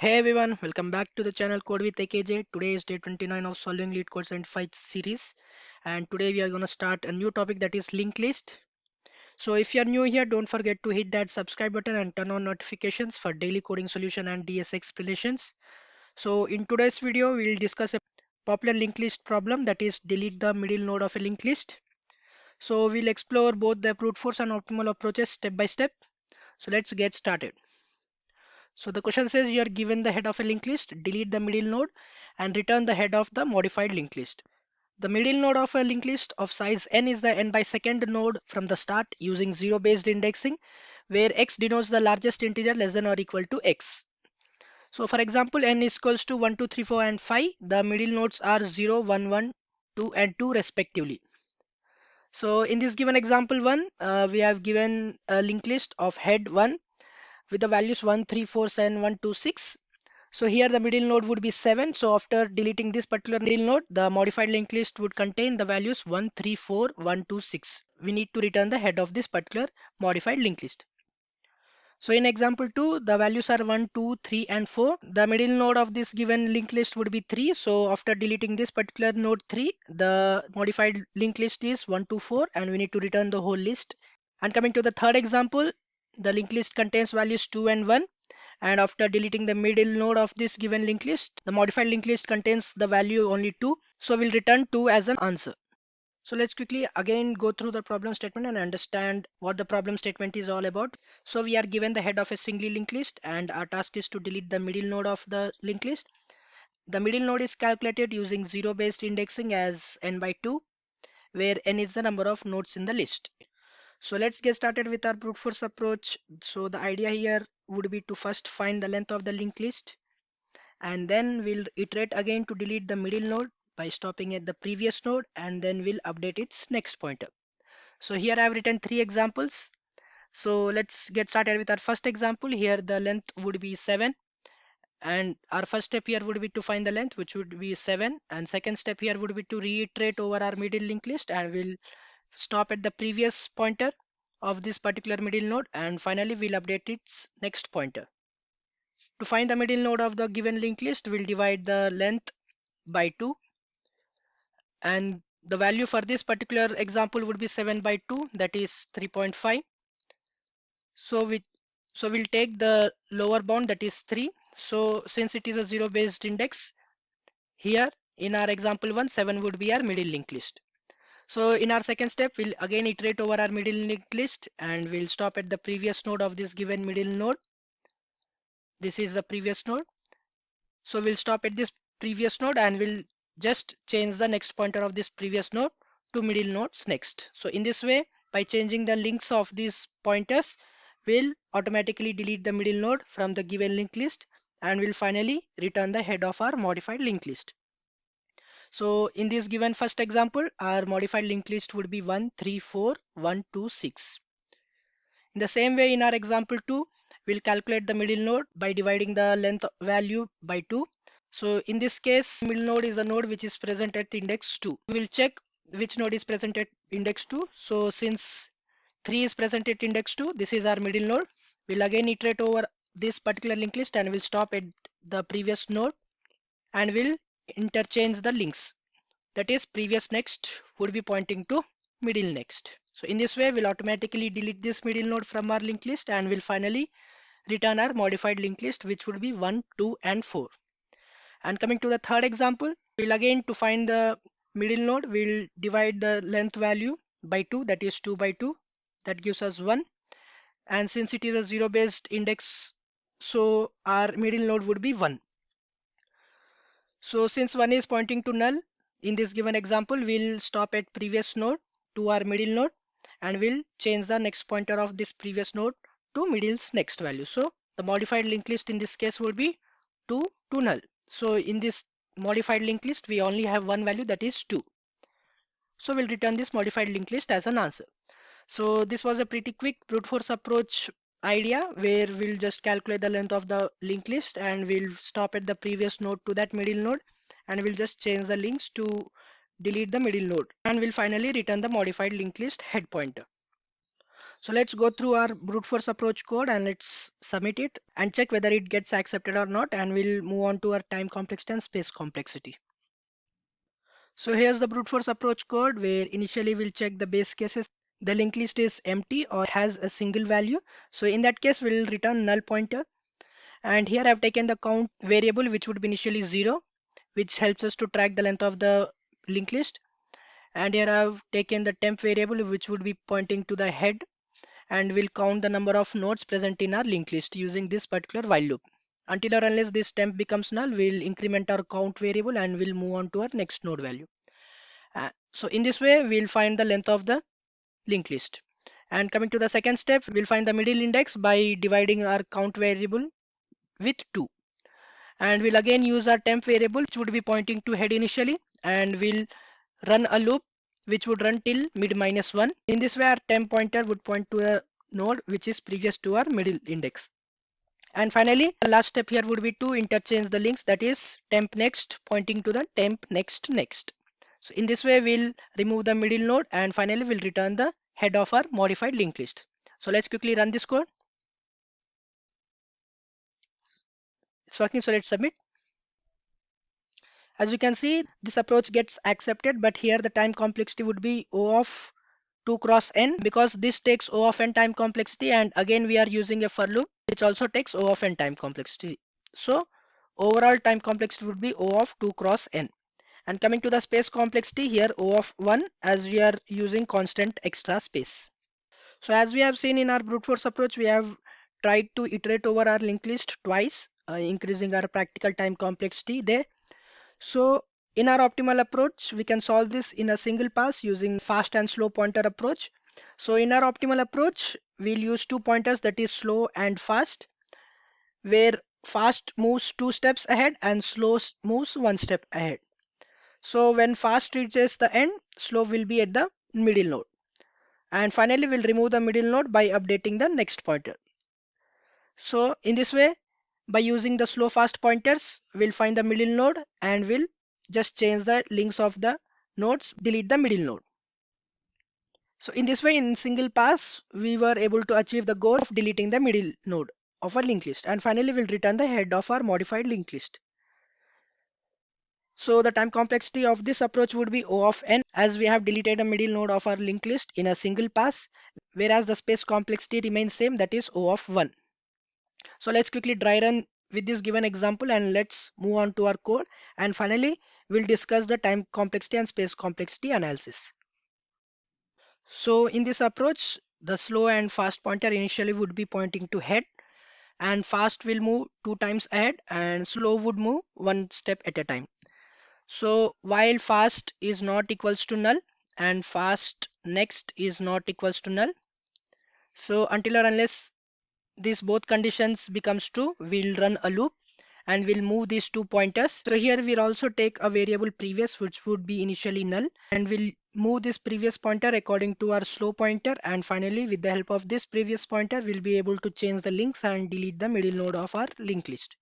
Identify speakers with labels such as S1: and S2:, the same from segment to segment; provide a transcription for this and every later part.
S1: Hey everyone, welcome back to the channel Code with AKJ. Today is day 29 of solving LeetCode 75 series, and today we are going to start a new topic, that is linked list. So if you are new here, don't forget to hit that subscribe button and turn on notifications for daily coding solution and DS explanations. So in today's video, we will discuss a popular linked list problem, that is delete the middle node of a linked list. So we'll explore both the brute force and optimal approaches step by step. So let's get started. So the question says you are given the head of a linked list, delete the middle node and return the head of the modified linked list. The middle node of a linked list of size n is the n by second node from the start using zero based indexing, where x denotes the largest integer less than or equal to x. So for example, n is equals to 1, 2, 3, 4 and 5. The middle nodes are 0, 1, 1, 2 and 2 respectively. So in this given example 1, we have given a linked list of head 1 with the values 1, 3, 4, 7, 1, 2, 6. So here the middle node would be 7. So after deleting this particular middle node, the modified linked list would contain the values 1, 3, 4, 1, 2, 6. We need to return the head of this particular modified linked list. So in example 2, the values are 1, 2, 3 and 4. The middle node of this given linked list would be 3. So after deleting this particular node 3, the modified linked list is 1, 2, 4 and we need to return the whole list. And coming to the third example, the linked list contains values 2 and 1. And after deleting the middle node of this given linked list, the modified linked list contains the value only 2. So we'll return 2 as an answer. So let's quickly again go through the problem statement and understand what the problem statement is all about. So we are given the head of a single linked list and our task is to delete the middle node of the linked list. The middle node is calculated using zero based indexing as n by 2, where n is the number of nodes in the list. So let's get started with our brute force approach. So the idea here would be to first find the length of the linked list, and then we'll iterate again to delete the middle node by stopping at the previous node, and then we'll update its next pointer. So here I've written 3 examples. So let's get started with our first example. Here the length would be 7, and our first step here would be to find the length, which would be 7, and second step here would be to reiterate over our middle linked list, and we'll stop at the previous pointer of this particular middle node, and finally we'll update its next pointer. To find the middle node of the given linked list, we'll divide the length by 2, and the value for this particular example would be 7 by 2, that is 3.5. So we'll take the lower bound, that is 3. So since it is a zero based index, here in our example 1, 7 would be our middle linked list. So in our second step, we'll again iterate over our middle linked list and we'll stop at the previous node of this given middle node. This is the previous node. So we'll stop at this previous node and we'll just change the next pointer of this previous node to middle nodes next. So in this way, by changing the links of these pointers, we'll automatically delete the middle node from the given linked list and we'll finally return the head of our modified linked list. So in this given first example, our modified linked list would be 1, 3, 4, 1, 2, 6. In the same way, in our example 2, we'll calculate the middle node by dividing the length value by 2. So in this case, middle node is the node which is present at index 2. We'll check which node is present at index 2. So since 3 is present at index 2, this is our middle node. We'll again iterate over this particular linked list and we'll stop at the previous node and we'll interchange the links. That is, previous next would be pointing to middle next. So in this way, we'll automatically delete this middle node from our linked list and we'll finally return our modified linked list, which would be 1, 2 and 4. And coming to the third example, we'll again, to find the middle node, we'll divide the length value by 2, that is 2 by 2. That gives us 1. And since it is a zero based index, so our middle node would be 1. So since 1 is pointing to null, in this given example, we'll stop at previous node to our middle node and we'll change the next pointer of this previous node to middle's next value. So the modified linked list in this case would be 2 to null. So in this modified linked list, we only have one value, that is 2. So we'll return this modified linked list as an answer. So this was a pretty quick brute force approach idea where we'll just calculate the length of the linked list and we'll stop at the previous node to that middle node and we'll just change the links to delete the middle node and we'll finally return the modified linked list head pointer. So let's go through our brute force approach code and let's submit it and check whether it gets accepted or not, and we'll move on to our time complexity and space complexity. So here's the brute force approach code where initially we'll check the base cases. The linked list is empty or has a single value. So in that case, we'll return null pointer. And here I've taken the count variable, which would be initially 0, which helps us to track the length of the linked list. And here I've taken the temp variable, which would be pointing to the head, and we'll count the number of nodes present in our linked list using this particular while loop. Until or unless this temp becomes null, we'll increment our count variable and we'll move on to our next node value. So in this way, we'll find the length of the linked list. And coming to the second step, we'll find the middle index by dividing our count variable with 2. And we'll again use our temp variable, which would be pointing to head initially, and we'll run a loop which would run till mid minus 1. In this way, our temp pointer would point to a node which is previous to our middle index. And finally, the last step here would be to interchange the links, that is temp next pointing to the temp next next. So in this way, we'll remove the middle node and finally we'll return the head of our modified linked list. So let's quickly run this code. It's working, so let's submit. As you can see, this approach gets accepted, but here the time complexity would be O of 2 cross n, because this takes O of n time complexity, and again we are using a for loop which also takes O of n time complexity. So overall time complexity would be O of 2 cross n. And coming to the space complexity, here O of 1, as we are using constant extra space. So as we have seen in our brute force approach, we have tried to iterate over our linked list twice, increasing our practical time complexity there. So in our optimal approach, we can solve this in a single pass using fast and slow pointer approach. So in our optimal approach, we'll use two pointers, that is slow and fast, where fast moves 2 steps ahead and slow moves 1 step ahead. So when fast reaches the end, slow will be at the middle node. And finally, we'll remove the middle node by updating the next pointer. So in this way, by using the slow fast pointers, we'll find the middle node and we'll just change the links of the nodes, delete the middle node. So in this way, in single pass, we were able to achieve the goal of deleting the middle node of our linked list. And finally, we'll return the head of our modified linked list. So the time complexity of this approach would be O of n, as we have deleted the middle node of our linked list in a single pass, whereas the space complexity remains same, that is O of 1. So let's quickly dry run with this given example and let's move on to our code. And finally, we'll discuss the time complexity and space complexity analysis. So in this approach, the slow and fast pointer initially would be pointing to head, and fast will move 2 times ahead and slow would move 1 step at a time. So while fast is not equals to null and fast next is not equals to null, so until or unless these both conditions becomes true, we'll run a loop and we'll move these two pointers. So here we'll also take a variable previous, which would be initially null, and we'll move this previous pointer according to our slow pointer, and finally with the help of this previous pointer we'll be able to change the links and delete the middle node of our linked list.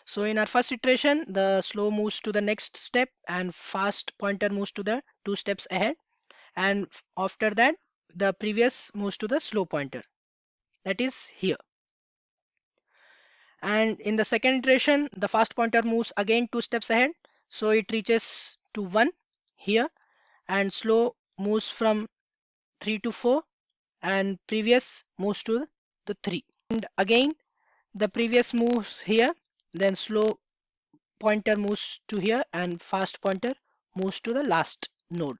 S1: So in our first iteration, the slow moves to the next step and fast pointer moves to the 2 steps ahead, and after that the previous moves to the slow pointer, that is here. And in the second iteration, the fast pointer moves again 2 steps ahead, so it reaches to 1 here, and slow moves from 3 to 4, and previous moves to the 3. And again the previous moves here, then slow pointer moves to here and fast pointer moves to the last node.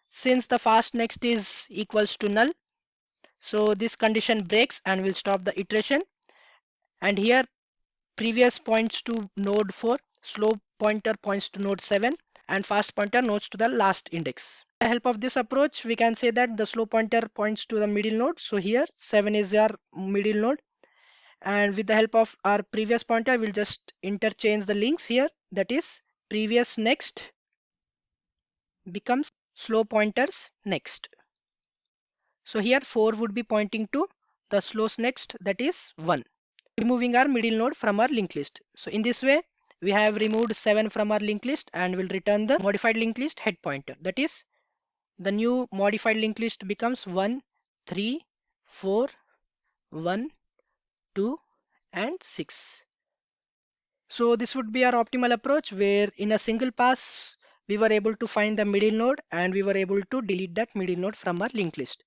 S1: Since the fast next is equals to null, so this condition breaks and will stop the iteration. And here previous points to node 4, slow pointer points to node 7, and fast pointer nodes to the last index. With the help of this approach, we can say that the slow pointer points to the middle node. So here 7 is our middle node, and with the help of our previous pointer, we'll just interchange the links here. That is previous next becomes slow pointers next. So here 4 would be pointing to the slowest next, that is 1. Removing our middle node from our linked list. So in this way, we have removed 7 from our linked list and will return the modified linked list head pointer. That is, the new modified linked list becomes 1, 3, 4, 1, 2, and 6. So this would be our optimal approach where in a single pass we were able to find the middle node and we were able to delete that middle node from our linked list.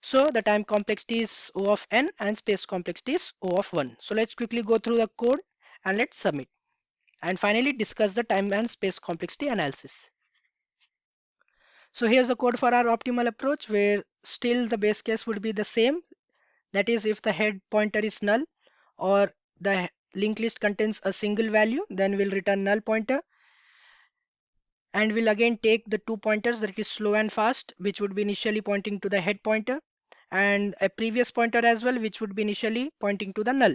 S1: So the time complexity is O of n and space complexity is O of 1. So let's quickly go through the code and let's submit. And finally discuss the time and space complexity analysis. So here's the code for our optimal approach where still the base case would be the same. That is, if the head pointer is null or the linked list contains a single value, then we'll return null pointer. And we'll again take the two pointers, that is slow and fast, which would be initially pointing to the head pointer, and a previous pointer as well, which would be initially pointing to the null.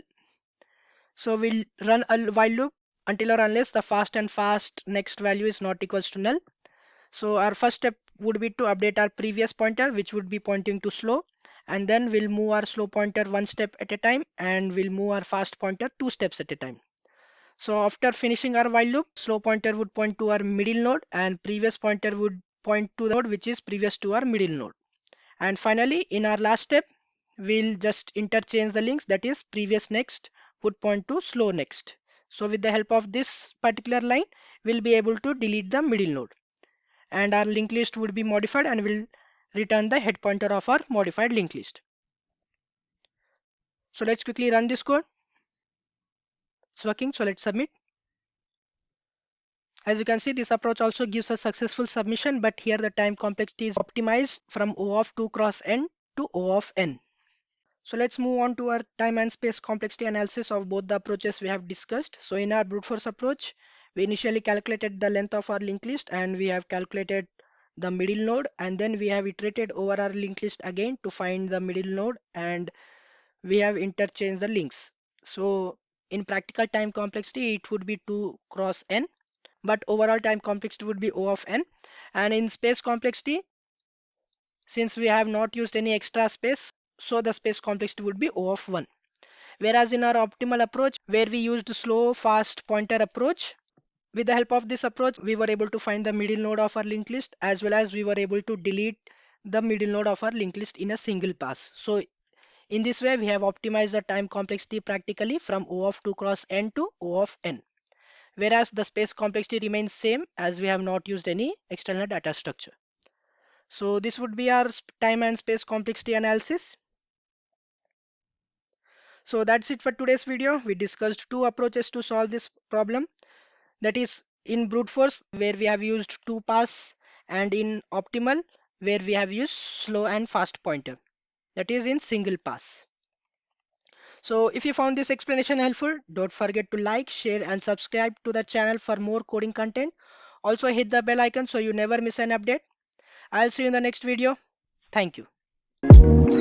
S1: So we'll run a while loop until or unless the fast and fast next value is not equals to null. So our first step would be to update our previous pointer, which would be pointing to slow, and then we'll move our slow pointer one step at a time, and we'll move our fast pointer two steps at a time. So after finishing our while loop, slow pointer would point to our middle node and previous pointer would point to the node which is previous to our middle node. And finally, in our last step, we'll just interchange the links, that is previous next would point to slow next. So with the help of this particular line, we'll be able to delete the middle node and our linked list would be modified and will return the head pointer of our modified linked list. So let's quickly run this code. It's working, so let's submit. As you can see, this approach also gives a successful submission, but here the time complexity is optimized from O of 2 cross n to O of n. So let's move on to our time and space complexity analysis of both the approaches we have discussed. So in our brute force approach, we initially calculated the length of our linked list and we have calculated the middle node, and then we have iterated over our linked list again to find the middle node and we have interchanged the links. So in practical time complexity, it would be 2 cross n, but overall time complexity would be O of n. And in space complexity, since we have not used any extra space, so the space complexity would be O of 1. Whereas in our optimal approach, where we used slow fast pointer approach, with the help of this approach, we were able to find the middle node of our linked list as well as we were able to delete the middle node of our linked list in a single pass. So in this way, we have optimized the time complexity practically from O of 2 cross n to O of n. Whereas the space complexity remains same as we have not used any external data structure. So this would be our time and space complexity analysis. So that's it for today's video. We discussed two approaches to solve this problem. That is in brute force where we have used two pass, and in optimal where we have used slow and fast pointer. That is in single pass. So if you found this explanation helpful, don't forget to like, share and subscribe to the channel for more coding content. Also hit the bell icon so you never miss an update. I'll see you in the next video. Thank you.